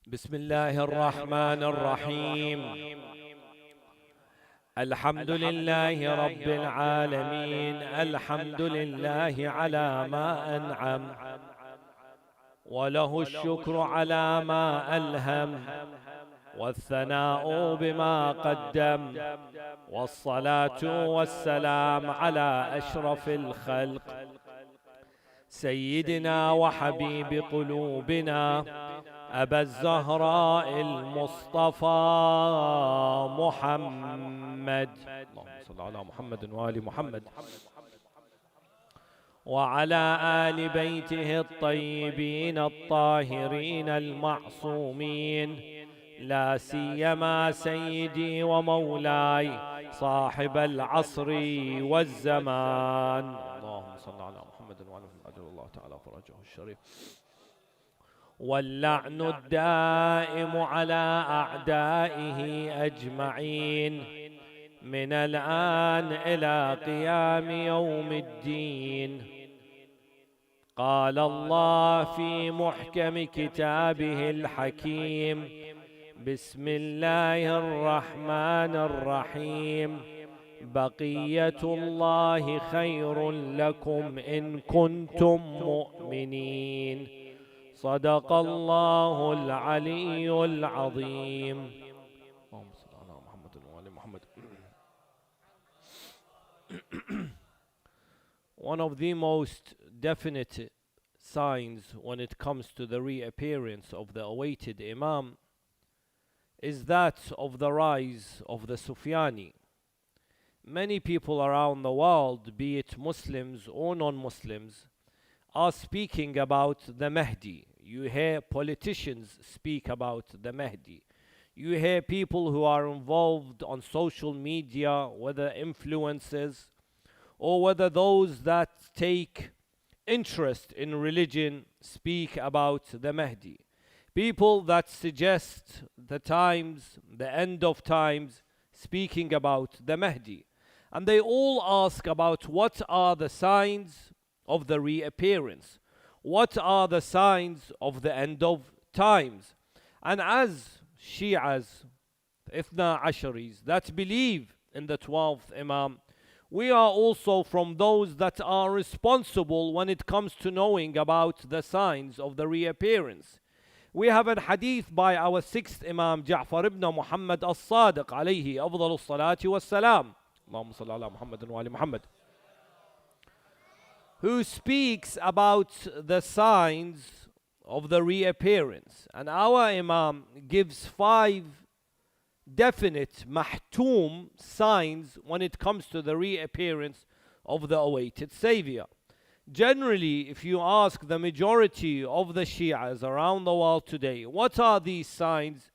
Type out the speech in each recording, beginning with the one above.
بسم الله الرحمن الرحيم. الحمد لله رب العالمين، الحمد لله على ما أنعم، وله الشكر على ما ألهم، والثناء بما قدم، والصلاة والسلام على أشرف الخلق سيدنا وحبيب قلوبنا أبا الزهراء المصطفى محمد، اللهم صل على محمد وآل محمد، وعلى آل بيته الطيبين الطاهرين المعصومين، لا سيما سيدي ومولاي صاحب العصر والزمان. اللهم صل على محمد وعلى محمد، أجل الله تعالى فرجه الشريف. واللعن الدائم على أعدائه أجمعين من الآن إلى قيام يوم الدين. قال الله في محكم كتابه الحكيم: بسم الله الرحمن الرحيم. بقية الله خير لكم إن كنتم مؤمنين. صدق الله العلي العظيم. اللهم صل على محمد وآل محمد. One of the most definite signs when it comes to the reappearance of the awaited Imam is that of the rise of the Sufyani. Many people around the world, be it Muslims or non-Muslims, are speaking about the Mahdi. You hear politicians speak about the Mahdi. You hear people who are involved on social media, whether influencers or whether those that take interest in religion, speak about the Mahdi. People that suggest the times, the end of times, speaking about the Mahdi. And they all ask about what are the signs of the reappearance? What are the signs of the end of times? And as Shi'as, Ithna Asharis, that believe in the 12th Imam, we are also from those that are responsible when it comes to knowing about the signs of the reappearance. We have a hadith by our 6th Imam, Ja'far ibn Muhammad al-Sadiq, alayhi afdal as-salati was-salam, Allahumma salli ala Muhammad wa ali Muhammad, who speaks about the signs of the reappearance. And our Imam gives 5 definite mahtoom signs when it comes to the reappearance of the awaited Savior. Generally, if you ask the majority of the Shi'as around the world today, what are these signs?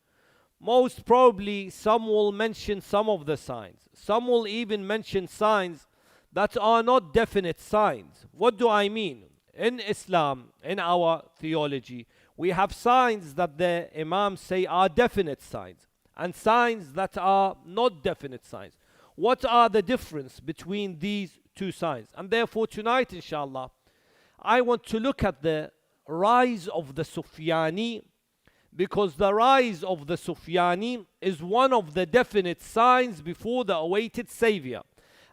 Most probably some will mention some of the signs. Some will even mention signs that are not definite signs. What do I mean? In Islam, in our theology, we have signs that the Imams say are definite signs, and signs that are not definite signs. What are the difference between these two signs? And therefore tonight, inshallah, I want to look at the rise of the Sufyani, because the rise of the Sufyani is one of the definite signs before the awaited Savior.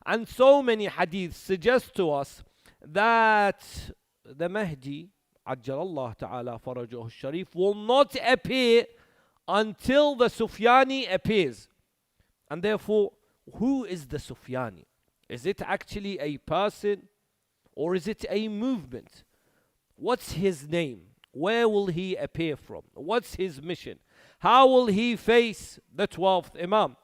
And so many hadiths suggest to us that the Mahdi, Ajjalallah Ta'ala Farajahu Sharif, will not appear until the Sufyani appears. And therefore, who is the Sufyani? Is it actually a person or is it a movement? What's his name? Where will he appear from? What's his mission? How will he face the 12th Imam?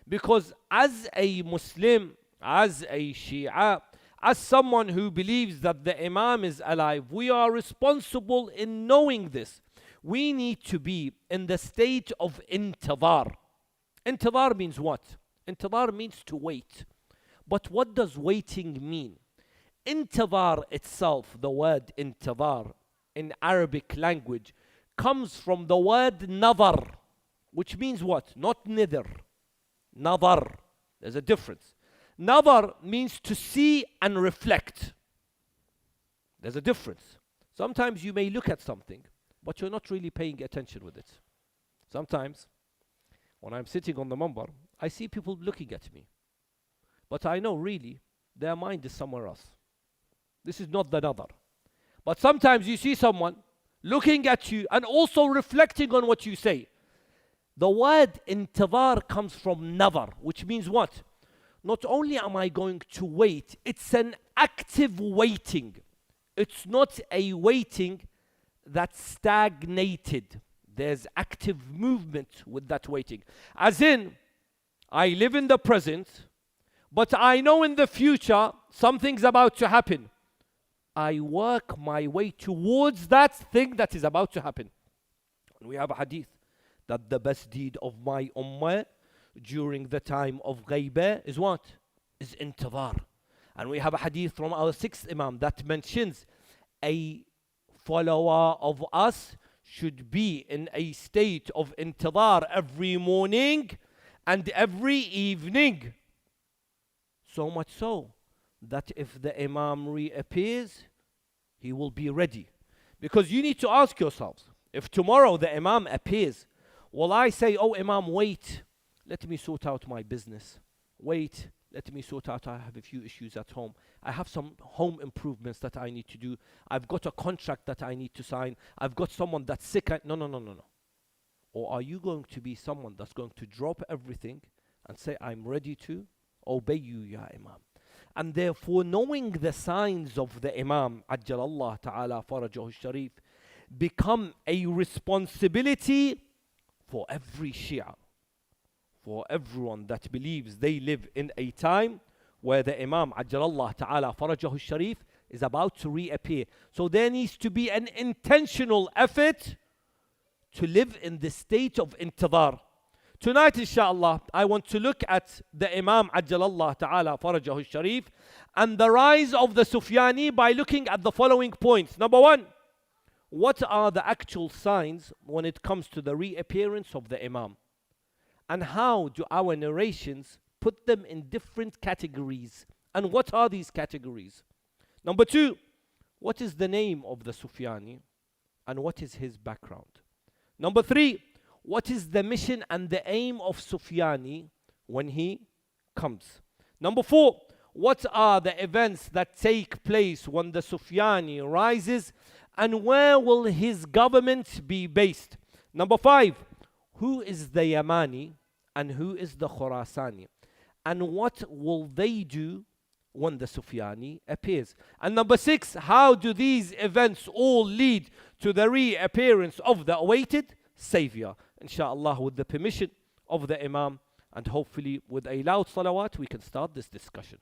Because as a Muslim, as a Shia, as someone who believes that the Imam is alive, we are responsible in knowing this. We need to be in the state of intidhar. Intidhar means what? Intidhar means to wait. But what does waiting mean? Intidhar itself, the word intidhar in Arabic language, comes from the word nadhar, which means what? Not nidr. Nadhar. There's a difference. Nadhar means to see and reflect. There's a difference. Sometimes you may look at something, but you're not really paying attention with it. Sometimes, when I'm sitting on the mumbar, I see people looking at me. But I know really their mind is somewhere else. This is not the nadar. But sometimes you see someone looking at you and also reflecting on what you say. The word intidar comes from nadar, which means what? Not only am I going to wait, it's an active waiting. It's not a waiting that's stagnated. There's active movement with that waiting. As in, I live in the present, but I know in the future something's about to happen. I work my way towards that thing that is about to happen. And we have a hadith that the best deed of my ummah during the time of ghaibah is what? Is intidar. And we have a hadith from our sixth Imam that mentions a follower of us should be in a state of intidar every morning and every evening. So much so that if the Imam reappears, he will be ready. Because you need to ask yourselves, if tomorrow the Imam appears, will I say, oh Imam, wait, let me sort out my business. Wait, let me sort out, I have a few issues at home. I have some home improvements that I need to do. I've got a contract that I need to sign. I've got someone that's sick. No. Or are you going to be someone that's going to drop everything and say, I'm ready to obey you, Ya Imam? And therefore, knowing the signs of the Imam, Ajjalallah Ta'ala Farajahu Sharif, become a responsibility for every Shia, for everyone that believes they live in a time where the Imam, Ajjalallah Ta'ala Farajahu Sharif, is about to reappear. So there needs to be an intentional effort to live in the state of intidar. Tonight, inshallah, I want to look at the Imam, Ajjalallah Ta'ala Farajahu Sharif, and the rise of the Sufyani by looking at the following points. Number one, what are the actual signs when it comes to the reappearance of the Imam? And how do our narrations put them in different categories? And what are these categories? Number two, what is the name of the Sufyani? And what is his background? Number three, what is the mission and the aim of Sufyani when he comes? Number four, what are the events that take place when the Sufyani rises, and where will his government be based? Number five, who is the Yamani and who is the Khurasani? And what will they do when the Sufyani appears? And number six, how do these events all lead to the reappearance of the awaited Savior? Inshallah, with the permission of the Imam, and hopefully with a loud salawat, we can start this discussion.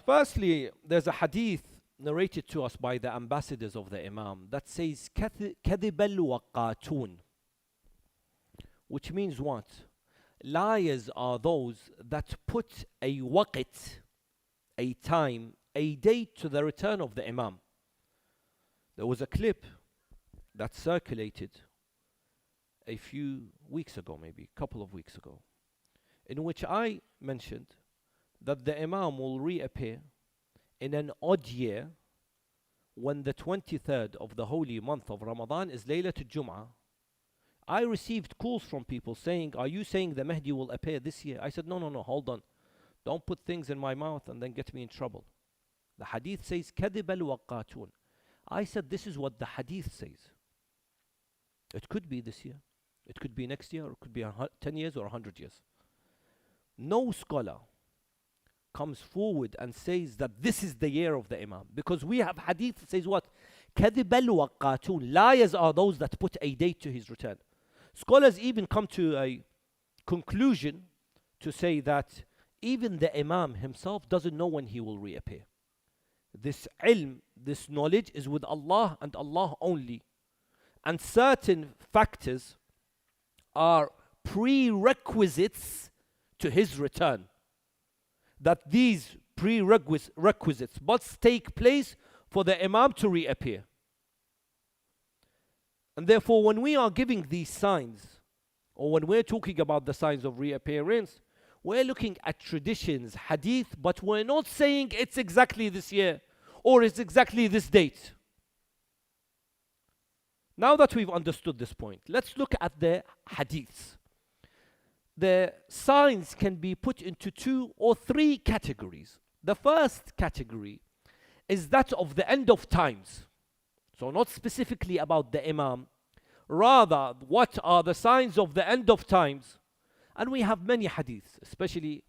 Firstly, there's a hadith narrated to us by the ambassadors of the Imam that says كَذِبَ الْوَقَّاتُونَ, which means what? Liars are those that put a waqt, a time, a date to the return of the Imam. There was a clip that circulated a few weeks ago, maybe a couple of weeks ago, in which I mentioned that the Imam will reappear in an odd year when the 23rd of the holy month of Ramadan is Laylatul Jum'ah. I received calls from people saying, are you saying the Mahdi will appear this year? I said, no, hold on. Don't put things in my mouth and then get me in trouble. The hadith says, كَذِبَ الْوَقَّاتُونَ. I said, this is what the hadith says. It could be this year. It could be next year, or it could be 10 years or 100 years. No scholar comes forward and says that this is the year of the Imam. Because we have hadith that says what? كَذِبَ الْوَقَّاتُونَ. Liars are those that put a date to his return. Scholars even come to a conclusion to say that even the Imam himself doesn't know when he will reappear. This ilm, this knowledge is with Allah and Allah only. And certain factors are prerequisites to his return. That these prerequisites must take place for the Imam to reappear. And therefore, when we are giving these signs, or when we're talking about the signs of reappearance, we're looking at traditions, hadith, but we're not saying it's exactly this year or it's exactly this date. Now that we've understood this point, let's look at the hadiths. The signs can be put into 2 or 3 categories. The first category is that of the end of times. So not specifically about the Imam, rather what are the signs of the end of times. And we have many hadiths, especially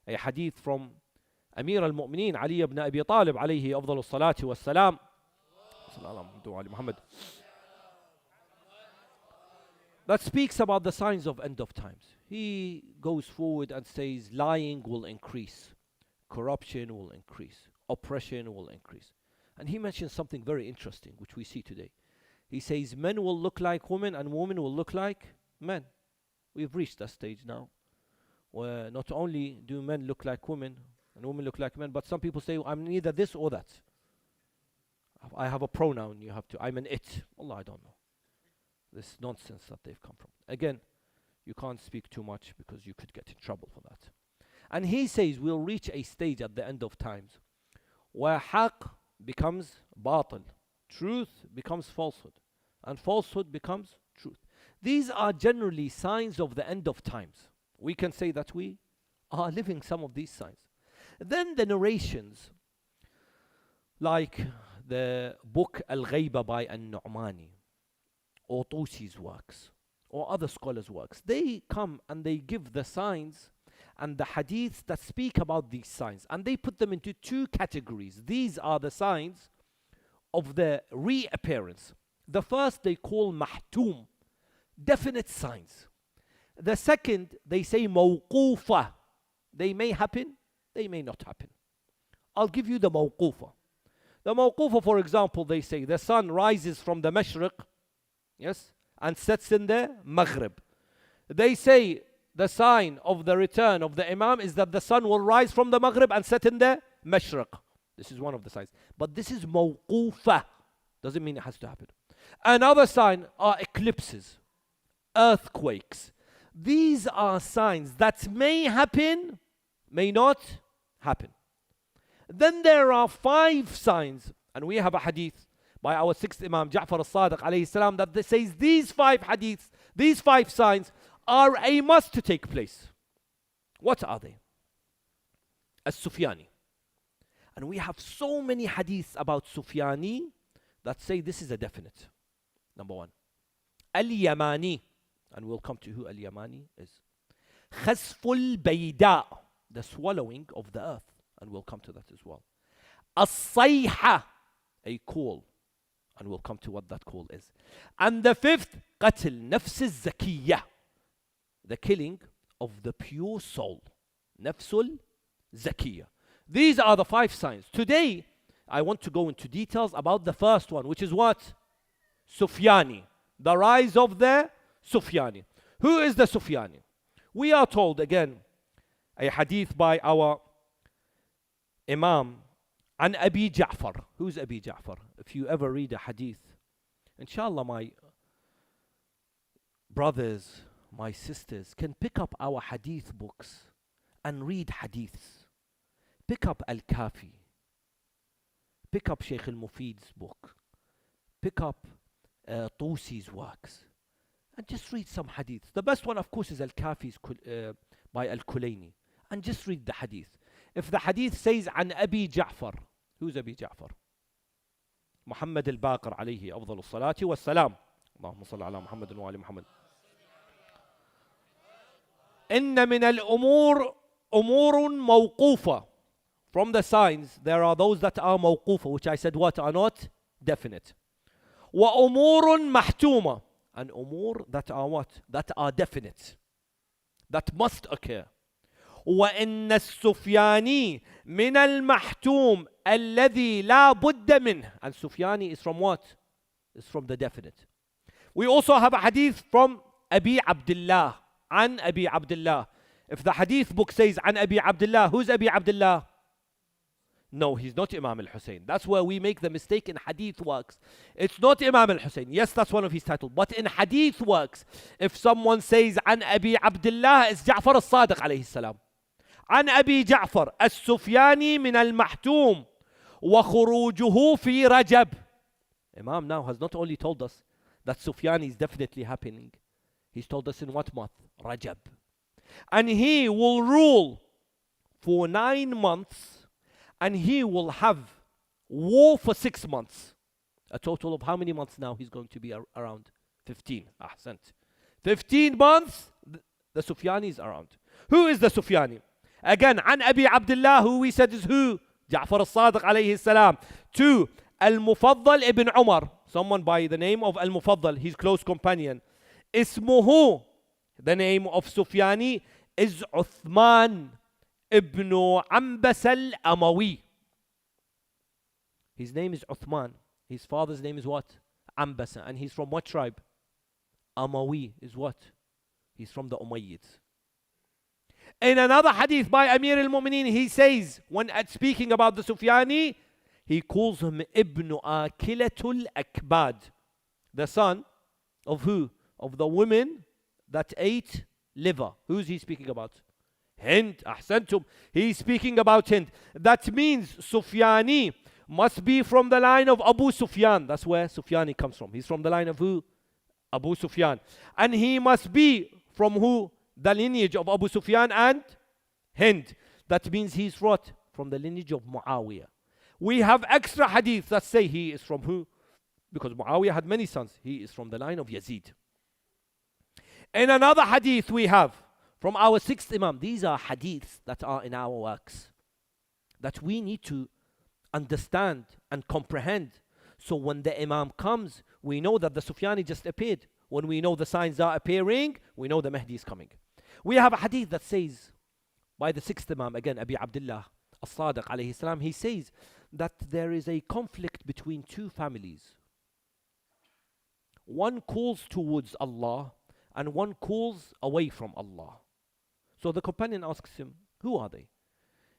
a hadith from Amir al-Mu'mineen Ali ibn Abi Talib alayhi afdal as-salatu was-salam, that speaks about the signs of end of times. He goes forward and says lying will increase, corruption will increase, oppression will increase. And he mentions something very interesting which we see today. He says men will look like women and women will look like men. We've reached that stage now where not only do men look like women and women look like men, but some people say, I'm neither this or that. I have a pronoun, you have to, I'm an it. Allah, I don't know. This nonsense that they've come from. Again, you can't speak too much because you could get in trouble for that. And he says we'll reach a stage at the end of times where haqq becomes batil, truth becomes falsehood, and falsehood becomes truth. These are generally signs of the end of times. We can say that we are living some of these signs. Then the narrations, like the book Al-Ghayba by An-Nu'mani, or Tusi's works, or other scholars' works, they come and they give the signs and the hadiths that speak about these signs, and they put them into 2 categories. These are the signs of the reappearance. The first they call mahtum, definite signs. The second they say mawqufa, they may happen, they may not happen. I'll give you the mawqufa. The mawqufa, for example, they say the sun rises from the mashriq, yes, and sets in the maghrib. They say the sign of the return of the Imam is that the sun will rise from the maghrib and set in the mashriq. This is one of the signs. But this is mawqufa. Doesn't mean it has to happen. Another sign are eclipses, earthquakes. These are signs that may happen, may not happen. Then there are 5 signs, and we have a hadith by our 6th Imam Ja'far al-Sadiq alayhi salam that says these 5 hadiths, these 5 signs are a must to take place. What are they? As-Sufyani. And we have so many hadiths about Sufyani that say this is a definite. Number 1. Al-Yamani. And we'll come to who Al-Yamani is. Khasful Bayda, the swallowing of the earth. And we'll come to that as well. As-Sayha, a call. And we'll come to what that call is. And the 5th, Qatl Nafs al-Zakiyah, the killing of the pure soul. Nafsul Zakiyah. These are the 5 signs. Today, I want to go into details about the first one, which is what? Sufyani. The rise of the Sufyani. Who is the Sufyani? We are told again, a hadith by our Imam, and Abi Ja'far. Who's Abi Ja'far? If you ever read a hadith, inshallah, my brothers, my sisters can pick up our hadith books and read hadiths. Pick up Al-Kafi. Pick up Sheikh al-Mufid's book. Pick up Tusi's works. And just read some hadiths. The best one, of course, is Al-Kafi's by Al-Kulayni. And just read the hadith. If the hadith says an Abi Ja'far, who's Abi Ja'far? Muhammad al-Baqir alayhi afdal as-salati was-salam. Allahumma salli ala Muhammad wa ali Muhammad. Inna min al-umur umurun mawqufa. From the signs, there are those that are mawqufa, which I said what are not definite. Wa umurun mahtuma. And umur that are what? That are definite. That must occur. وإن السفياني من المحتوم الذي لا بد منه. And Sufyani is from what? Is from the definite. We also have a hadith from Abi Abdullah. An Abi Abdullah. If the hadith book says An Abi Abdullah, who's Abi Abdullah? No, he's not Imam al-Hussein. That's where we make the mistake in hadith works. It's not Imam al-Hussein. Yes, that's one of his titles. But in hadith works, if someone says An Abi Abdullah, it's Ja'far al-Sadiq alayhi salam. عن أبي جعفر السفياني من المحتوم وخروجه في رجب. Imam now has not only told us that Sufyani is definitely happening. He's told us in what month? Rajab. And he will rule for 9 months, and he will have war for 6 months. A total of how many months now he's going to be around? 15. Ahsant. 15 months, the Sufyani is around. Who is the Sufyani? Again, عن أبي عبد الله, who we said is who? جعفر الصادق عليه السلام. 2. Al-Mufaddal ibn Umar, someone by the name of Al-Mufaddal, his close companion. Ismuhu, the name of Sufyani, is Uthman ibn Ambas al-Amawi. His name is Uthman. His father's name is what? Ambasa. And he's from what tribe? Amawi is what? He's from the Umayyads. In another hadith by Amir al-Mu'mineen, he says, when speaking about the Sufyani, he calls him Ibn Akilatul Akbad, the son of who? Of the women that ate liver. Who's he speaking about? Hind. Ahsantum. He's speaking about Hind. That means Sufyani must be from the line of Abu Sufyan. That's where Sufyani comes from. He's from the line of who? Abu Sufyan. And he must be from who? The lineage of Abu Sufyan and Hind. That means he's what? From the lineage of Muawiyah. We have extra hadith that say he is from who? Because Muawiyah had many sons. He is from the line of Yazid. In another hadith we have from our 6th Imam. These are hadiths that are in our works that we need to understand and comprehend. So when the Imam comes, we know that the Sufyani just appeared. When we know the signs are appearing, we know the Mahdi is coming. We have a hadith that says, by the 6th Imam, again, Abi Abdullah As-Sadiq alayhi salam, he says that there is a conflict between 2 families. One calls towards Allah, and one calls away from Allah. So the companion asks him, who are they?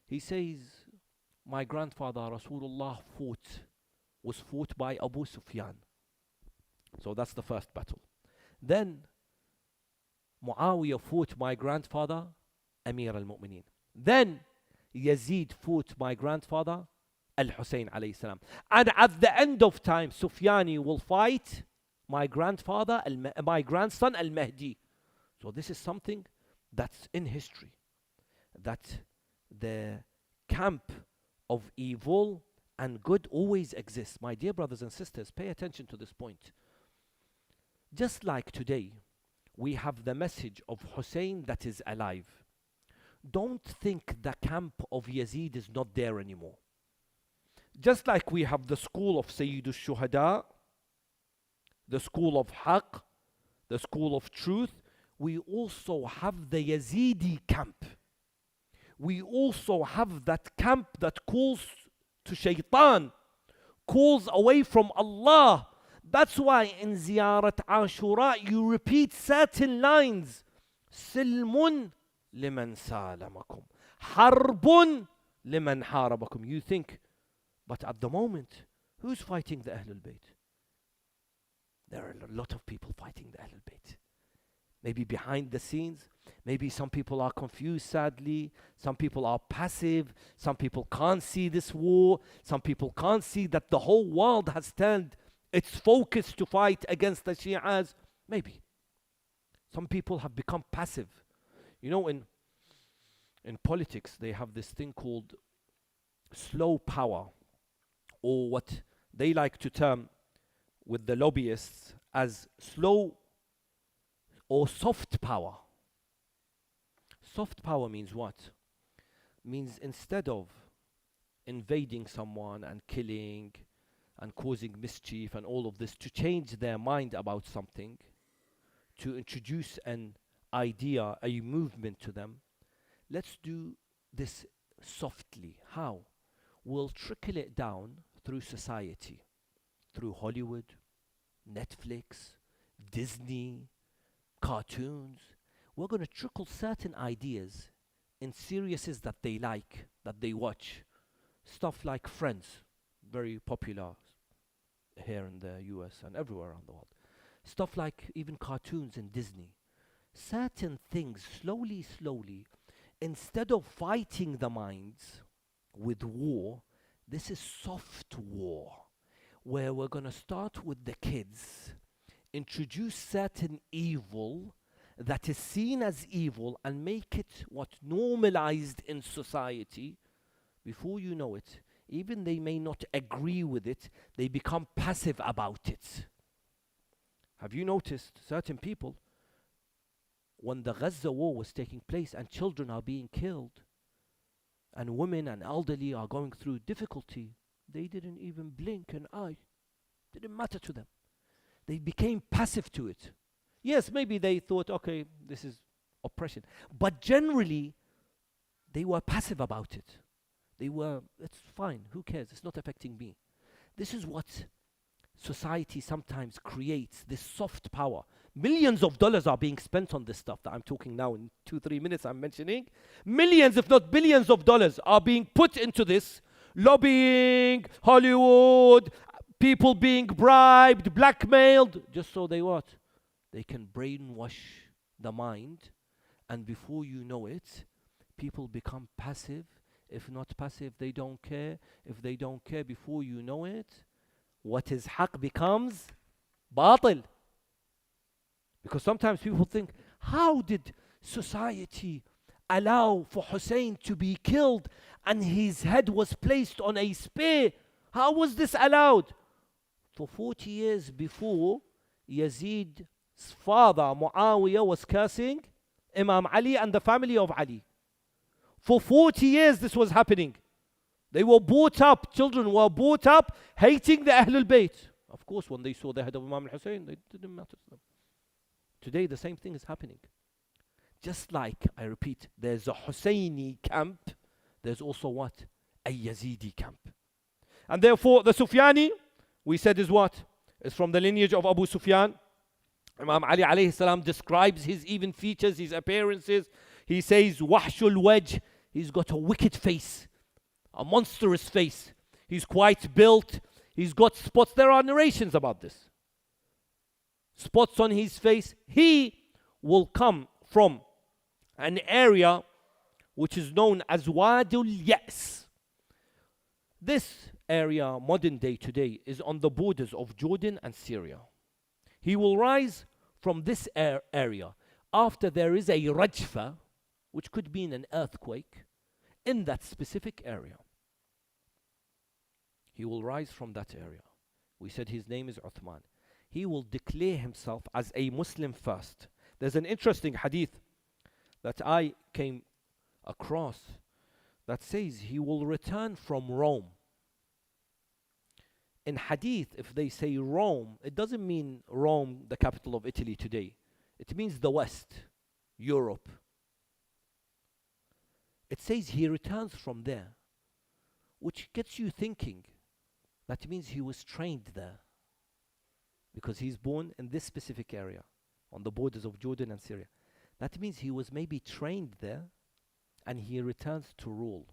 He says, my grandfather Rasulullah was fought by Abu Sufyan. So that's the first battle. Then Muawiyah fought my grandfather Amir al-Mu'mineen. Then Yazid fought my grandfather Al-Hussein alayhi salam. And at the end of time, Sufyani will fight my grandfather, my grandson Al-Mahdi. So this is something that's in history. That the camp of evil and good always exists. My dear brothers and sisters, pay attention to this point. Just like today, we have the message of Hussein that is alive. Don't think the camp of Yazid is not there anymore. Just like we have the school of Sayyid al-Shuhada, the school of Haqq, the school of truth, we also have the Yazidi camp. We also have that camp that calls to shaitan, calls away from Allah. That's why in Ziyarat Ashura you repeat certain lines. Silmun liman salamakum. Harbun liman harabakum. You think, but at the moment, who's fighting the Ahlul Bayt? There are a lot of people fighting the Ahlul Bayt. Maybe behind the scenes, maybe some people are confused, sadly. Some people are passive. Some people can't see this war. Some people can't see that the whole world has turned its focus to fight against the Shi'as. Maybe. Some people have become passive. You know, in politics, they have this thing called slow power, or what they like to term with the lobbyists as slow or soft power. Soft power means what? Means instead of invading someone and killing and causing mischief and all of this, to change their mind about something, to introduce an idea, a movement to them, let's do this softly. How? We'll trickle it down through society, through Hollywood, Netflix, Disney, cartoons. We're going to trickle certain ideas in series that they like, that they watch. Stuff like Friends, very popular here in the US and everywhere around the world. Stuff like even cartoons in Disney. Certain things, slowly, instead of fighting the minds with war, this is soft war, where we're going to start with the kids, introduce certain evil that is seen as evil and make it what normalized in society. Before you know it, even they may not agree with it, they become passive about it. Have you noticed certain people, when the Gaza war was taking place and children are being killed and women and elderly are going through difficulty, they didn't even blink an eye. Didn't matter to them. They became passive to it. Yes, maybe they thought, okay, this is oppression. But generally, they were passive about it. They were, it's fine, who cares? It's not affecting me. This is what society sometimes creates, this soft power. Millions of dollars are being spent on this stuff that I'm talking now in 2-3 minutes I'm mentioning. Millions, if not billions of dollars are being put into this. Lobbying, Hollywood, people being bribed, blackmailed, just so they what? They can brainwash the mind, and before you know it, people become passive. If not passive, they don't care. If they don't care, before you know it, what is haq becomes batil. Because sometimes people think, how did society allow for Hussein to be killed and his head was placed on a spear? How was this allowed? For 40 years before, Yazid's father Muawiyah was cursing Imam Ali and the family of Ali. For 40 years this was happening. They were brought up, children were brought up hating the Ahlul Bayt. Of course, when they saw the head of Imam al-Hussein, it didn't matter to them. Today the same thing is happening. Just like, I repeat, there's a Husseini camp, there's also what? A Yazidi camp. And therefore the Sufyani, we said, is what? Is from the lineage of Abu Sufyan. Imam Ali alayhi salam describes his even features, his appearances. He says, Wahshul Wajh, he's got a wicked face, a monstrous face. He's quite built, he's got spots. There are narrations about this. Spots on his face. He will come from an area which is known as Wadul Yas. This area, modern day today, is on the borders of Jordan and Syria. He will rise from this area after there is a rajfa, which could mean an earthquake, in that specific area. He will rise from that area. We said his name is Uthman. He will declare himself as a Muslim first. There's an interesting hadith that I came across that says he will return from Rome. In hadith, if they say Rome, it doesn't mean Rome, the capital of Italy today. It means the West, Europe. It says he returns from there, which gets you thinking. That means he was trained there, because he's born in this specific area, on the borders of Jordan and Syria. That means he was maybe trained there, and he returns to rule.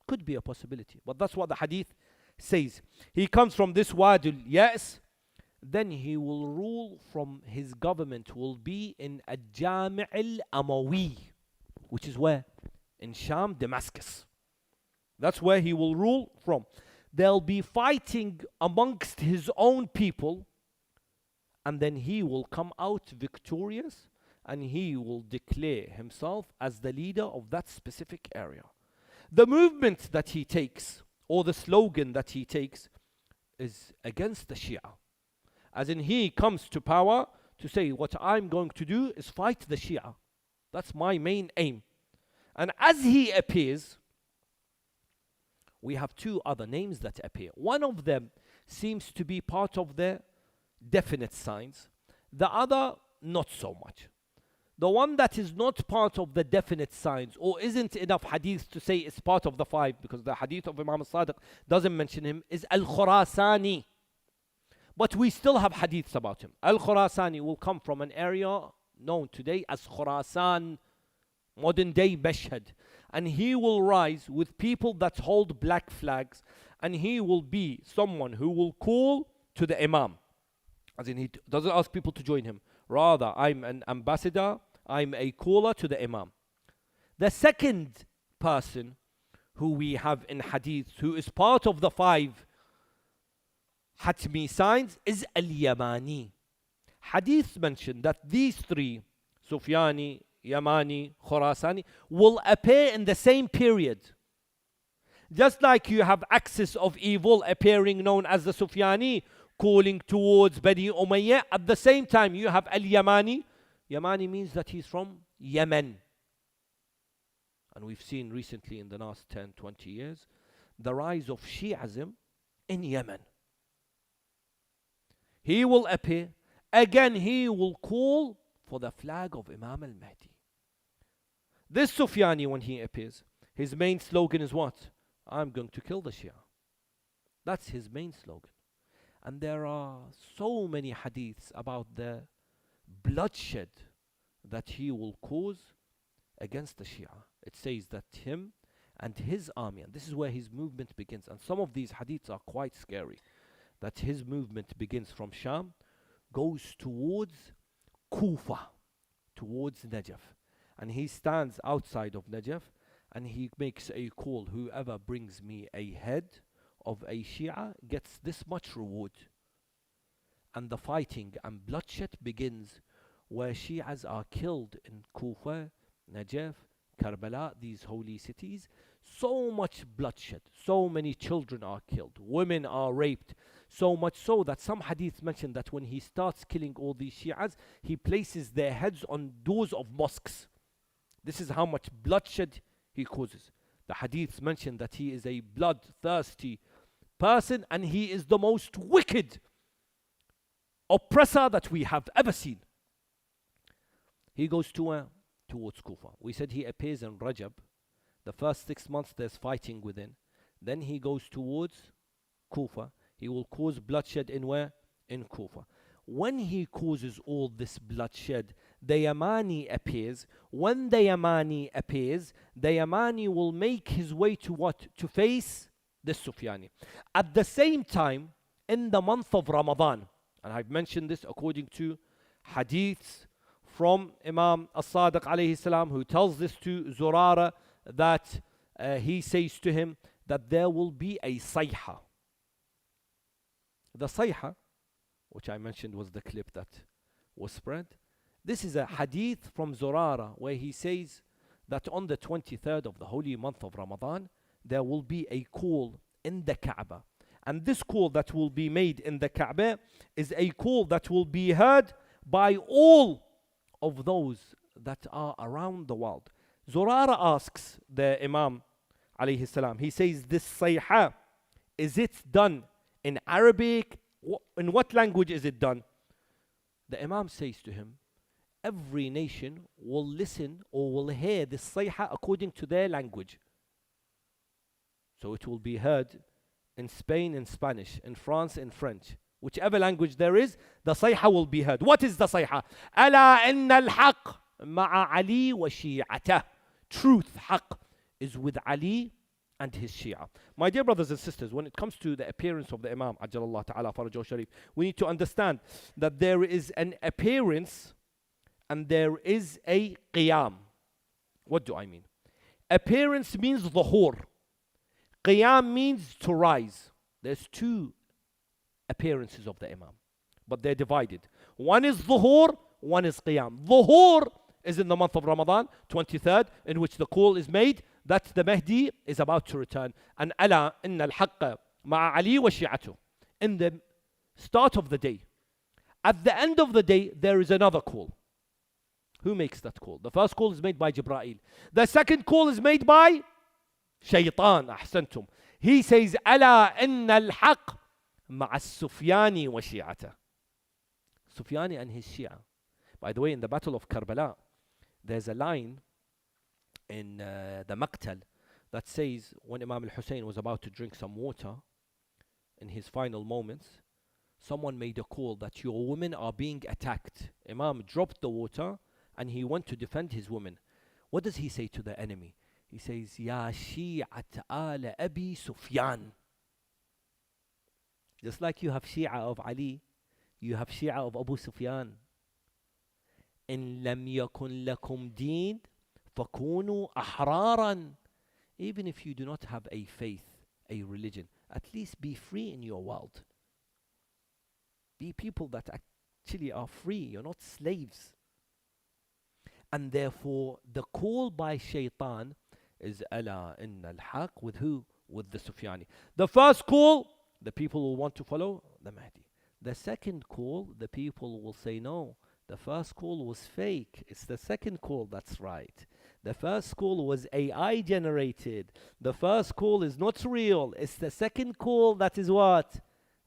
Could be a possibility, but that's what the hadith says. He comes from this Wadul Yas, then he will rule from, his government will be in Al-Jami' al-Amawi, which is where? In Sham, Damascus. That's where he will rule from. They'll be fighting amongst his own people, and then he will come out victorious, and he will declare himself as the leader of that specific area. The movement that he takes, or the slogan that he takes, is against the Shia. As in, he comes to power to say, what I'm going to do is fight the Shia. That's my main aim. And as he appears, we have two other names that appear. One of them seems to be part of the definite signs. The other, not so much. The one that is not part of the definite signs, or isn't enough hadith to say it's part of the five, because the hadith of Imam al-Sadiq doesn't mention him, is Al-Khurasani. But we still have hadiths about him. Al-Khurasani will come from an area known today as Khurasan, modern day Mashhad. And he will rise with people that hold black flags, and he will be someone who will call to the Imam. As in, he doesn't ask people to join him. Rather, I'm an ambassador, I'm a caller to the Imam. The second person who we have in hadith, who is part of the five Hatmi signs, is Al-Yamani. Hadith mention that these three, Sufyani, Yamani, Khurasani, will appear in the same period. Just like you have axis of evil appearing known as the Sufyani, calling towards Bani Umayyah, at the same time you have Al-Yamani. Yamani means that he's from Yemen. And we've seen recently in the last 10, 20 years, the rise of Shi'ism in Yemen. He will appear. Again, he will call for the flag of Imam al-Mahdi. This Sufyani, when he appears, his main slogan is what? I'm going to kill the Shia. That's his main slogan. And there are so many hadiths about the bloodshed that he will cause against the Shia. It says that him and his army, and this is where his movement begins, and some of these hadiths are quite scary, that his movement begins from Sham, goes towards Kufa, towards Najaf, and he stands outside of Najaf and he makes a call, whoever brings me a head of a Shia gets this much reward. And the fighting and bloodshed begins where Shias are killed in Kufa, Najaf, Karbala, these holy cities. So much bloodshed, so many children are killed, women are raped, so much so that some hadiths mention that when he starts killing all these Shias, he places their heads on doors of mosques. This is how much bloodshed he causes. The hadiths mention that he is a bloodthirsty person and he is the most wicked oppressor that we have ever seen. He goes towards Kufa. We said he appears in Rajab. The first 6 months there's fighting within. Then he goes towards Kufa. He will cause bloodshed in where? In Kufa. When he causes all this bloodshed, the Yamani appears. When the Yamani appears, the Yamani will make his way to what? To face the Sufyani. At the same time, in the month of Ramadan, and I've mentioned this according to hadiths from Imam As-Sadiq alayhi salam, who tells this to Zurara, that he says to him that there will be a sayha. The sayha, which I mentioned was the clip that was spread. This is a hadith from Zurara where he says that on the 23rd of the holy month of Ramadan, there will be a call in the Kaaba. And this call that will be made in the Kaaba is a call that will be heard by all of those that are around the world. Zurara asks the Imam alayhi salam, he says, this sayha, is it done in Arabic? In what language is it done? The Imam says to him, every nation will listen or will hear this sayha according to their language. So it will be heard in Spain in Spanish, in France in French. Whichever language there is, the sayha will be heard. What is the sayha? ألا إن الحق مع علي وشيعته. Truth, haqq, is with Ali and his Shia. My dear brothers and sisters, when it comes to the appearance of the Imam, Ajjalallah Ta'ala Farajahu Sharif, we need to understand that there is an appearance and there is a qiyam. What do I mean? Appearance means dhuhur. Qiyam means to rise. There's two appearances of the Imam, but they're divided. One is dhuhur, one is qiyam. Dhuhur is in the month of Ramadan, 23rd, in which the call is made that the Mahdi is about to return. And ala inna al-haqqa ma'a Ali wa shi'atu. In the start of the day. At the end of the day, there is another call. Who makes that call? The first call is made by Jibreel. The second call is made by Shaytan. Ahsantum. He says, ala inna al-haqq ma'a Sufyani wa shi'ata. Sufyani and his Shia. By the way, in the Battle of Karbala, there's a line in the Maqtal that says when Imam al-Hussein was about to drink some water in his final moments, someone made a call that your women are being attacked. Imam dropped the water and he went to defend his women. What does he say to the enemy? He says, Ya Shi'at ala Abi Sufyan. Just like you have Shia of Ali, you have Shia of Abu Sufyan. إن لم يكن لكم دين فكونوا أحرارا. Even if you do not have a faith, a religion, at least be free in your world. Be people that actually are free. You're not slaves. And therefore, the call by shaitan is ala inna al-haq, with who? With the Sufyani. The first call, the people will want to follow the Mahdi. The second call, the people will say no. The first call was fake. It's the second call that's right. The first call was AI generated. The first call is not real. It's the second call that is what?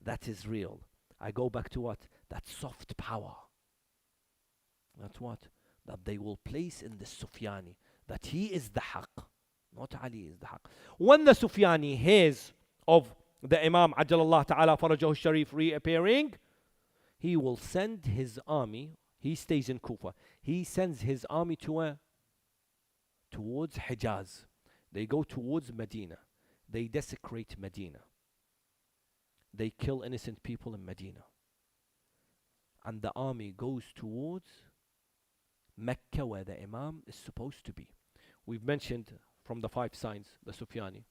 That is real. I go back to what? That soft power. That's what? That they will place in the Sufyani. That he is the haq. Not Ali is the haq. When the Sufyani hears of the Imam Ajjalallah Ta'ala Farajahu Sharif reappearing, he will send his army. He stays in Kufa. He sends his army to where? Towards Hijaz. They go towards Medina. They desecrate Medina. They kill innocent people in Medina. And the army goes towards Mecca, where the Imam is supposed to be. We've mentioned from the 5 signs, the Sufyani.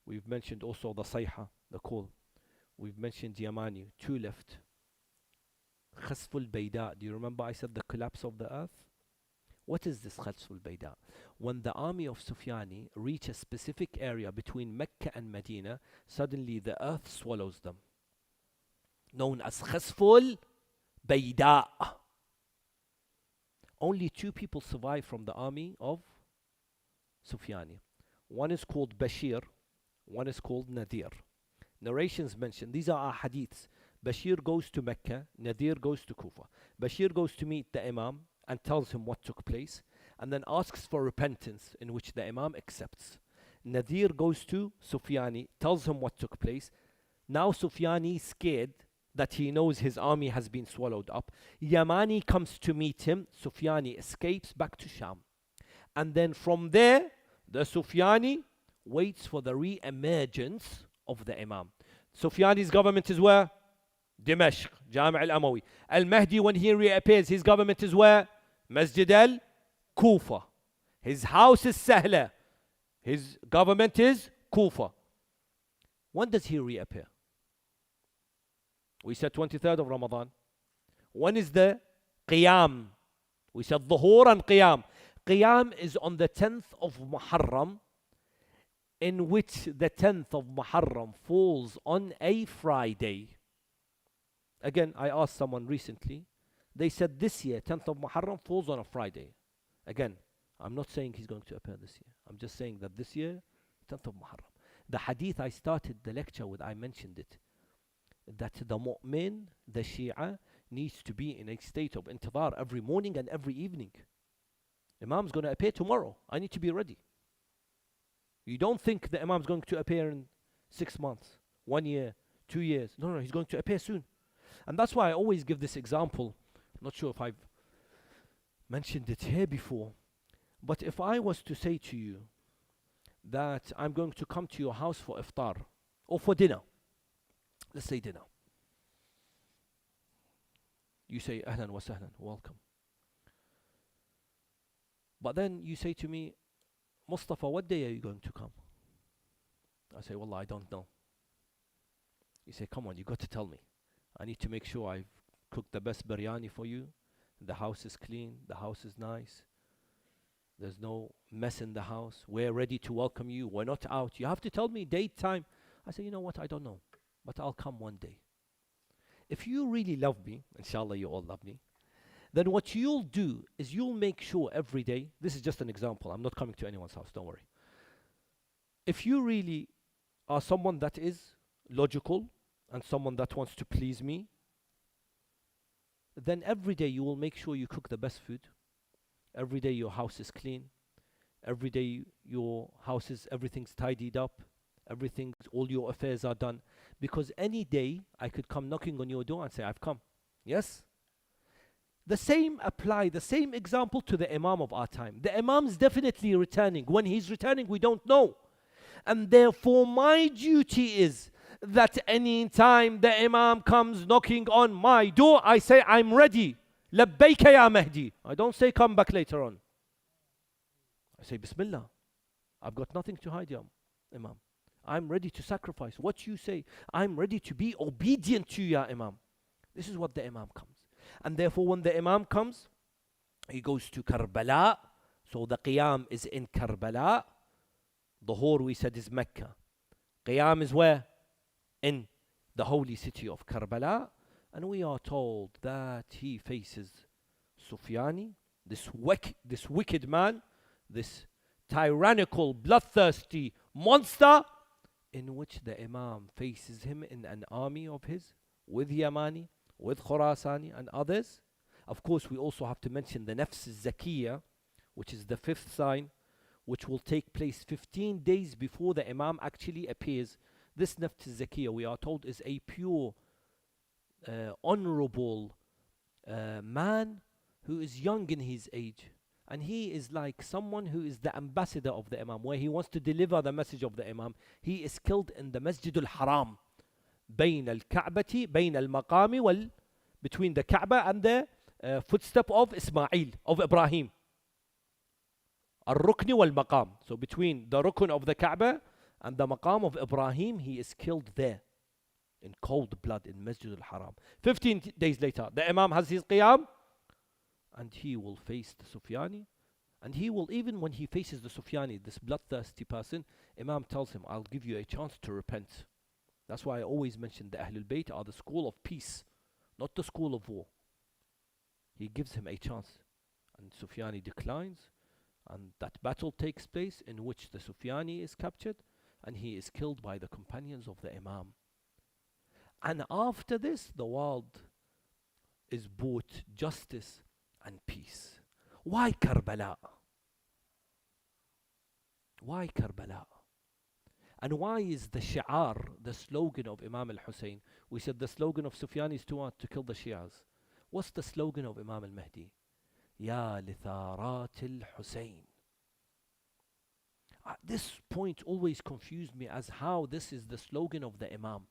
We've mentioned also the Sayha, the call. We've mentioned Yamani, 2 left. Khasful Bayda. Do you remember I said the collapse of the earth? What is this Khasful Bayda? When the army of Sufyani reach a specific area between Mecca and Medina, suddenly the earth swallows them. Known as Khasful Bayda. Only 2 people survive from the army of Sufyani. One is called Bashir, one is called Nadir. Narrations mention, these are our hadiths. Bashir goes to Mecca, Nadir goes to Kufa. Bashir goes to meet the Imam and tells him what took place, and then asks for repentance, in which the Imam accepts. Nadir goes to Sufyani, tells him what took place. Now Sufyani is scared that he knows his army has been swallowed up. Yamani comes to meet him. Sufyani escapes back to Sham. And then from there, the Sufyani waits for the re-emergence of the Imam. Sufyani's government is where? Dimashq, Jami' al-Amawi. Al-Mahdi, when he reappears, his government is where? Masjid al-Kufa. His house is Sahla. His government is Kufa. When does he reappear? We said 23rd of Ramadan. When is the Qiyam? We said Dhuhur and Qiyam. Qiyam is on the 10th of Muharram, in which the 10th of Muharram falls on a Friday. Again, I asked someone recently. They said this year, 10th of Muharram falls on a Friday. Again, I'm not saying he's going to appear this year. I'm just saying that this year, 10th of Muharram. The hadith I started the lecture with, I mentioned it. That the mu'min, the Shia, needs to be in a state of intidar every morning and every evening. Imam's going to appear tomorrow. I need to be ready. You don't think the Imam's going to appear in 6 months, 1 year, 2 years. No, he's going to appear soon. And that's why I always give this example. I'm not sure if I've mentioned it here before. But if I was to say to you that I'm going to come to your house for iftar or for dinner, let's say dinner. You say, Ahlan wa sahlan, welcome. But then you say to me, Mustafa, what day are you going to come? I say, Wallah, I don't know. You say, come on, you got to tell me. I need to make sure I've cooked the best biryani for you. The house is clean, the house is nice. There's no mess in the house. We're ready to welcome you. We're not out. You have to tell me date, time. I say, you know what, I don't know. But I'll come one day. If you really love me, inshallah you all love me, then what you'll do is you'll make sure every day, this is just an example, I'm not coming to anyone's house, don't worry. If you really are someone that is logical and someone that wants to please me, then every day you will make sure you cook the best food. Every day your house is clean. Every day your house is, everything's tidied up. Everything, all your affairs are done. Because any day I could come knocking on your door and say, I've come. Yes? The same apply, the same example to the Imam of our time. The Imam's definitely returning. When he's returning, we don't know. And therefore, my duty is that any time the Imam comes knocking on my door, I say, I'm ready. Labbayka ya Mahdi. I don't say, come back later on. I say, Bismillah. I've got nothing to hide, ya Imam. I'm ready to sacrifice what you say. I'm ready to be obedient to you, ya Imam. This is what the Imam comes. And therefore, when the Imam comes, he goes to Karbala. So the Qiyam is in Karbala. Dhuhr, we said, is Mecca. Qiyam is where? In the holy city of Karbala. And we are told that he faces Sufyani, this wicked man, this tyrannical, bloodthirsty monster, in which the Imam faces him in an army of his, with Yamani, with Khurasani and others. Of course, we also have to mention the Nafs Zakiyah, which is the fifth sign, which will take place 15 days before the Imam actually appears. This Nafs Zakiyah, we are told, is a pure, honorable man who is young in his age. And he is like someone who is the ambassador of the Imam, where he wants to deliver the message of the Imam. He is killed in the Masjid al-Haram, بين الكعبة بين المقام between the Kaaba and the footstep of Ismail, of Ibrahim. Al-Rukni wal-Maqam. So between the Rukn of the Kaaba and the Maqam of Ibrahim, he is killed there in cold blood in Masjid al-Haram. 15 days later, the Imam has his Qiyam, and he will face the Sufyani. And he will, even when he faces the Sufyani, this bloodthirsty person, Imam tells him, I'll give you a chance to repent. That's why I always mention the Ahlul Bayt are the school of peace, not the school of war. He gives him a chance, and Sufyani declines, and that battle takes place in which the Sufyani is captured, and he is killed by the companions of the Imam. And after this, the world is brought justice and peace. Why Karbala? Why Karbala? And why is the shi'ar, the slogan of Imam al-Hussein? We said the slogan of Sufyani is to kill the Shias. What's the slogan of Imam al-Mahdi? Ya litharat al-Hussein. This point always confused me as how this is the slogan of the Imam.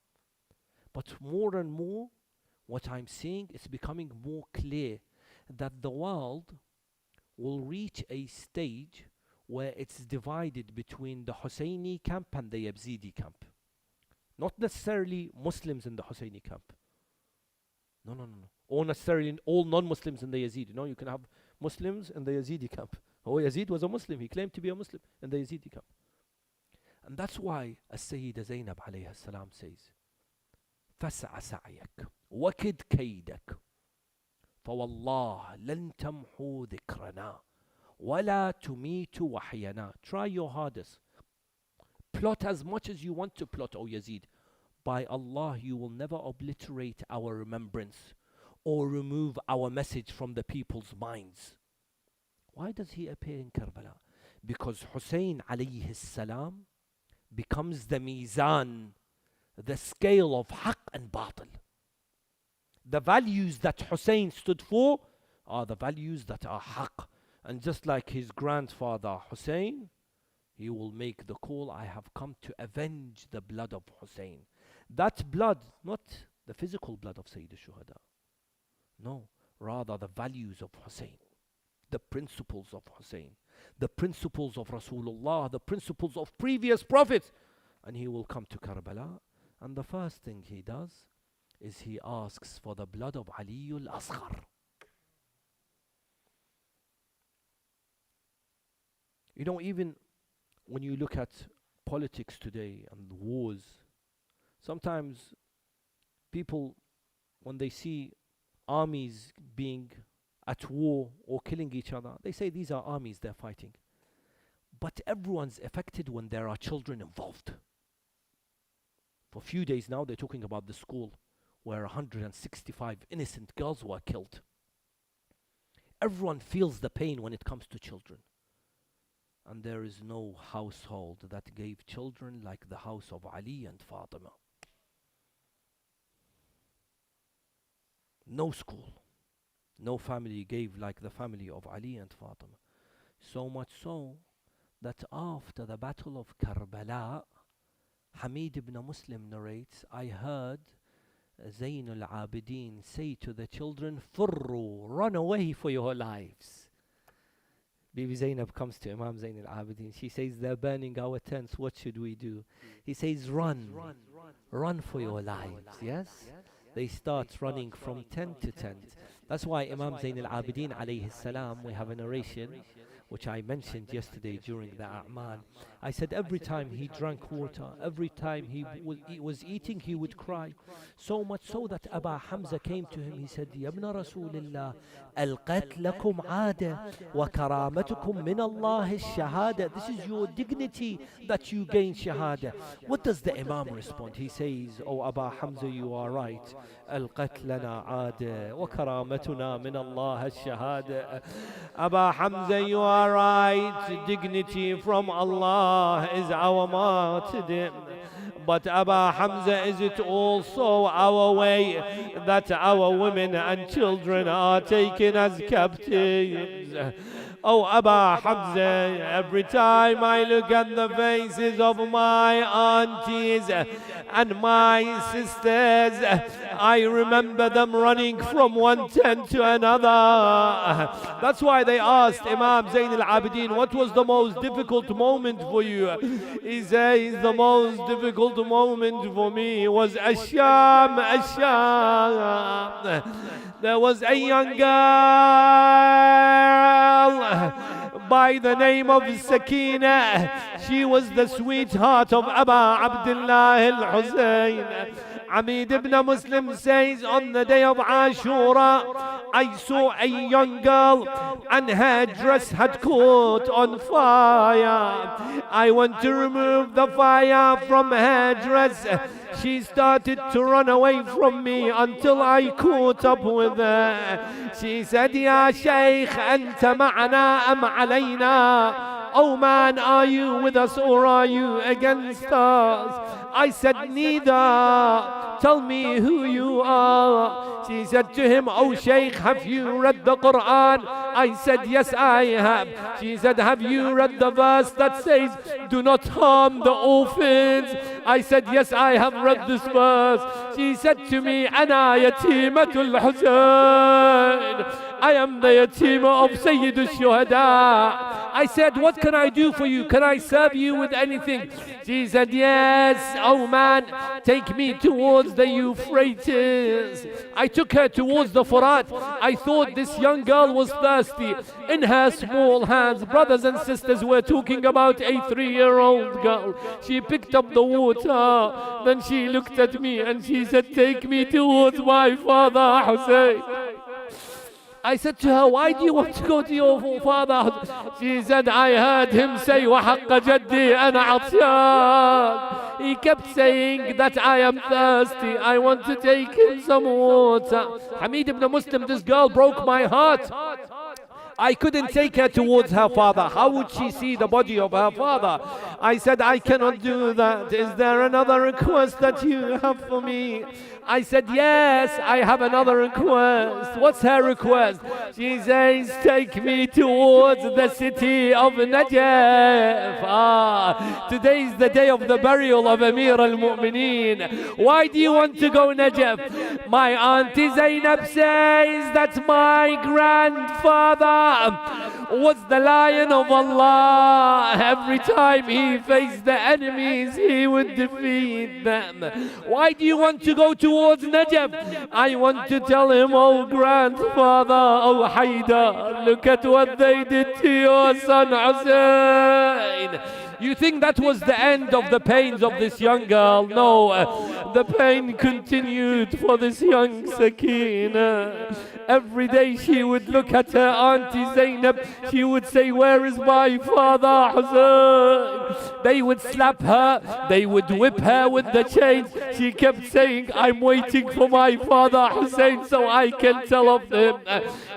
But more and more, what I'm seeing is becoming more clear that the world will reach a stage where it's divided between the Husseini camp and the Yazidi camp. Not necessarily Muslims in the Husseini camp. No. Or necessarily all non-Muslims in the Yazidi. No, you can have Muslims in the Yazidi camp. Oh, Yazid was a Muslim. He claimed to be a Muslim in the Yazidi camp. And that's why As-Sayyida Zainab alayha salam says, فَسْعَ سَعْيَكَ وَكِدْ كَيْدَكَ فَوَاللَّهِ لَن تَمْحُوا ذِكْرَنَا وَلَا تُمِيتُ وَحْيَنَا. Try your hardest. Plot as much as you want to plot, O Yazid. By Allah, you will never obliterate our remembrance or remove our message from the people's minds. Why does he appear in Karbala? Because Hussein alayhi salam becomes the mizan, the scale of haqq and batil. The values that Hussein stood for are the values that are haqq. And just like his grandfather Hussein, he will make the call, I have come to avenge the blood of Hussein. That blood, not the physical blood of Sayyid al-Shuhada. No, rather the values of Hussein, the principles of Hussein, the principles of Rasulullah, the principles of previous prophets. And he will come to Karbala, and the first thing he does is he asks for the blood of Ali al-Asghar. You know, even when you look at politics today and wars, sometimes people, when they see armies being at war or killing each other, they say these are armies, they're fighting. But everyone's affected when there are children involved. For a few days now, they're talking about the school where 165 innocent girls were killed. Everyone feels the pain when it comes to children. And there is no household that gave children like the house of Ali and Fatima. No school, no family gave like the family of Ali and Fatima. So much so that after the battle of Karbala, Hamid ibn Muslim narrates, I heard Zayn al-Abidin say to the children, Furru, run away for your lives. Bibi Zainab comes to Imam Zayn al-Abidin. She says, they're burning our tents. What should we do? He says, run for your lives. Yes? they start running from tent to tent. That's why Imam Zain al-Abidin alayhi salam, we have a narration which I mentioned yesterday during the A'mal. I said every time he drank water, every time he was eating, he would cry. So much so that Abu Hamza came to him. He said, Ya ibn Rasulillah, al-qatlakum aada wa karamatukum min Allah shahada. This is your dignity that you gain shahada. What does the Imam respond? He says, Oh Abu Hamza, you are right. Al-qatlana aada wa karamatuna min Allah shahada. Abu Hamza, you are right. Dignity from Allah is our martyrdom. But Abu Hamza, is it also our way that our women and children are taken as captives? Oh Abu Hamza, every time I look at the faces of my aunties and my sisters, I remember them running from one tent to another. That's why they asked Imam Zain al-Abidin, what was the most difficult moment for you? He says, the most difficult moment for me was Asham. There was a young girl by the name of Sakina. She was the sweetheart of Abu Abdullah al-Husayn. Hamid ibn Muslim says, on the day of Ashura, I saw a young girl and her dress had caught on fire. I went to remove the fire from her dress. She started to run away from me until I caught up with her. She said, Ya Shaykh, anta ma'ana am alayna? Oh man, are you with us or are you against us? I said, neither. Tell me who you are. She said to him, Oh Shaykh, have you read the Quran? I said, yes, I have. She said, have you read the verse that says, do not harm the orphans? I said, yes, I have read this verse. She said to me, Ana yatimatul Husayn. I am the yatima of Sayyid al-Shuhada. I said, what can I do for you? Can I serve you with anything? She said, yes. Oh man, take me towards the Euphrates. I took her towards the Furat. I thought this young girl was thirsty. In her small hands, brothers and sisters, we're talking about a 3-year-old girl. She picked up the water. Then she looked at me and she said, take me towards my father Hussein. I said to her, why do you want to go to your father? She said, I heard him say, وَحَقَّ جَدِّي أَنَا عَطْشَانٍ. He kept saying that I am thirsty. I want to take him some water. Hamid ibn Muslim, this girl broke my heart. I couldn't take her towards her father. How would she see the body of her father? I said, I cannot do that. Is there another request that you have for me? I said, yes, I have another request. What's her request? She says, take me towards the city of Najaf. Today is the day of the burial of Amir al-Mu'mineen. Why do you want to go Najaf? My auntie Zainab says that my grandfather was the lion of Allah. Every time he faced the enemies, he would defeat them. Why do you want to go towards Najaf? I want to tell him, oh grandfather, oh Haidar, look at what they did to your son Hussein. You think that was the end of the pains of this young girl? No, the pain continued for this young Sakina. Every day she would look at her auntie Zainab. She would say, where is my father Hussein? They would slap her. They would whip her with the chains. She kept saying, I'm waiting for my father Hussein so I can tell of him.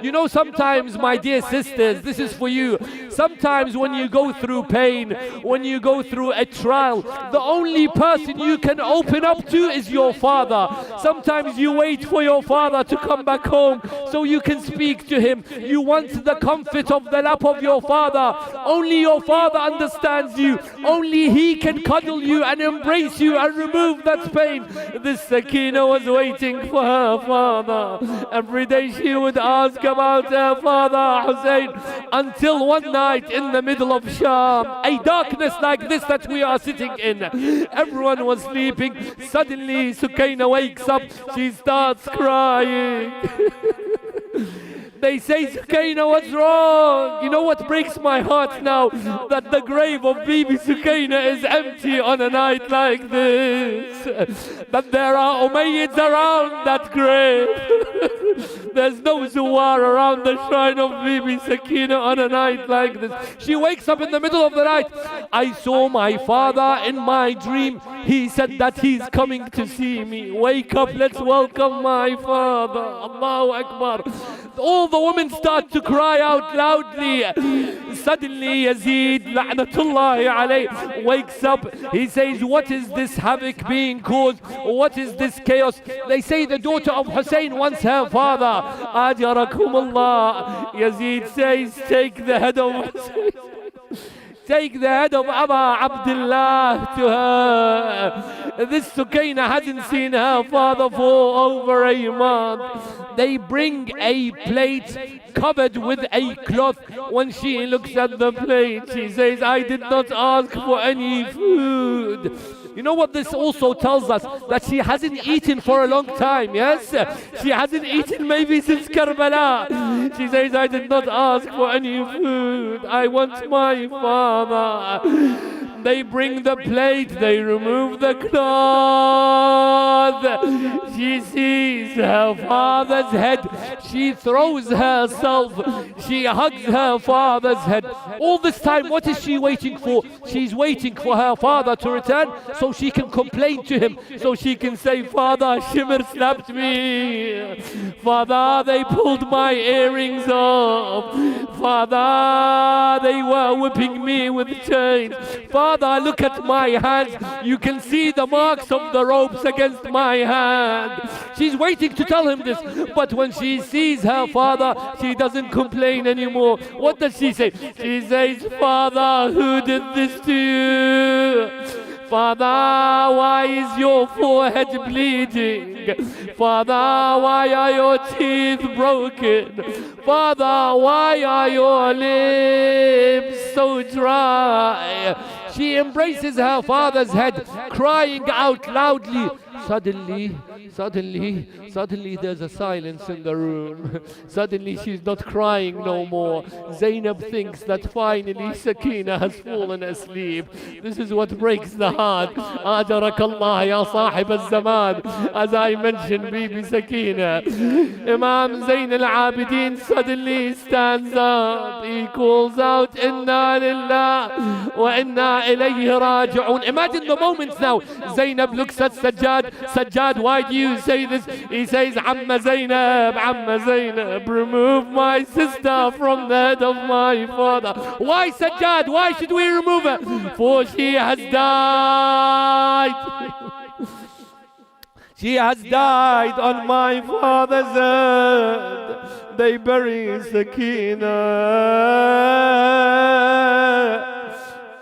You know, sometimes, my dear sisters, this is for you. Sometimes when you go through pain, when you go through a trial, the only person you can open up to is your father. Sometimes you wait for your father to come back home so you can speak to him. You want the comfort of of the lap of your father. Only your father understands you. Only he can cuddle you and embrace you and remove that pain. This Sakina was waiting for her father. Every day she would ask about her father Hussein, until one night in the middle of Sham, a darkness like this that we are sitting in, everyone was sleeping. Suddenly Sukaina wakes up, she starts crying. They say, Sukaina, what's wrong? You know what breaks my heart now? That the grave of Bibi Sukaina is empty on a night like this. That there are Umayyads around that grave. There's no Zuwar around the shrine of Bibi Sakina on a night like this. She wakes up in the middle of the night. I saw my father in my dream. He said that he's coming to see me. Wake up, let's welcome my father. Allahu Akbar. All the women start to cry out loudly. Suddenly Yazid, la'natullahi alayh, wakes up. He says, what is this havoc being caused? What is this chaos? They say the daughter of Hussein wants her father. Ajarakumullah. Yazid says, take the head of Hussein. Take the head of Aba Abdullah to her. This Sukaina hadn't seen her father for over a month. They bring a plate covered with a cloth. When she looks at the plate, she says, I did not ask for any food. You know what this also tells us? That she hasn't eaten for a long time, yes? She hasn't eaten maybe since Karbala. She says, I did not ask for any food. I want my father. They bring the plate, they remove the cloth. She sees her father's head. She throws herself. She hugs her father's head. All this time, what is she waiting for? She's waiting for her father to return so she can complain to him. So she can say, Father, Shimmer slapped me. Father, they pulled my earrings off. Father, they were whipping me with chains. Father, look at my hands. You can see the marks of the ropes against my hand. She's waiting to tell him this. But when she sees her father, she doesn't complain anymore. What does she say? She says, Father, who did this to you? Father, why is your forehead bleeding? Father, why are your teeth broken? Father, why are your lips so dry? She embraces her father's head, crying out loudly. Suddenly, there's a silence in the room. Suddenly, she's not crying no more. Zainab thinks that finally Sakina has fallen asleep. This is what breaks the heart. Ajarakallah ya sahib al-zaman. As I mentioned, Bibi Sakina. Imam Zain al-Abidin suddenly stands up. He calls out, Inna lillah wa inna ilayhi raji'un. Imagine the moments now. Zainab looks at Sajjad. Sajjad, why do you say this? He says, Amma Zainab, remove my sister from the head of my father. Why, Sajjad? Why should we remove her? For she has died. She has died on my father's head. They bury Sakina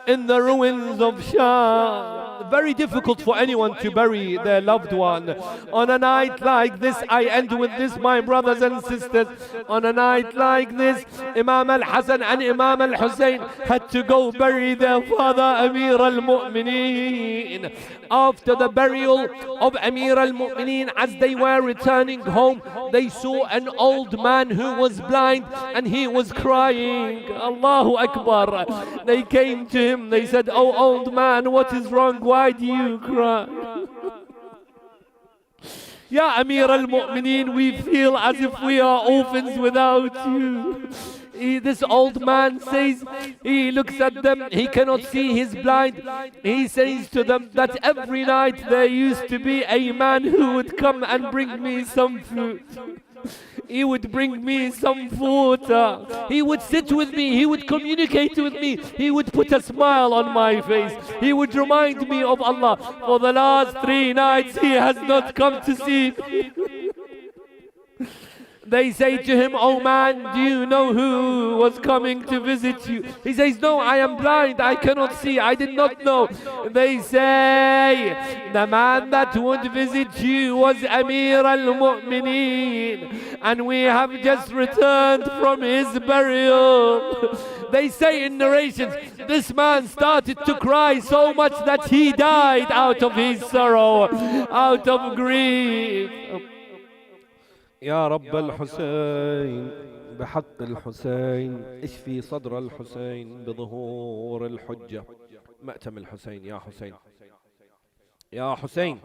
in the ruins of Sham. Very difficult for anyone to bury their loved one. On a night like this, I end with this, my brothers and sisters. On a night like this, Imam al-Hasan and Imam al-Hussein had to go bury their father, Amir al-Mu'mineen. After the burial of Amir al-Mu'mineen, as they were returning home, they saw an old man who was blind and he was crying. Allahu Akbar. They came to him, they said, oh old man, what is wrong? Why do you cry? Ya Amir al-Mu'mineen, we feel as if we are orphans without you. This old man says, he looks at them, he cannot see, he's blind. He says to them that every night there used to be a man who would come and bring me some food. He would bring me some water. He would sit with me. He would communicate with me. He would put a smile on my face. He would remind me of Allah. For the last 3 nights, he has not come to see me. They say to him, "Oh man, do you know who was coming to visit you?" He says, "No, I am blind, I cannot see, I did not know." They say, "The man that would visit you was Amir al-Mu'mineen, and we have just returned from his burial." They say in narrations, this man started to cry so much that he died out of his sorrow, out of grief. يا رب الحسين بحق الحسين اشفي صدر الحسين بظهور الحجة. مأتم الحسين يا حسين، يا حسين.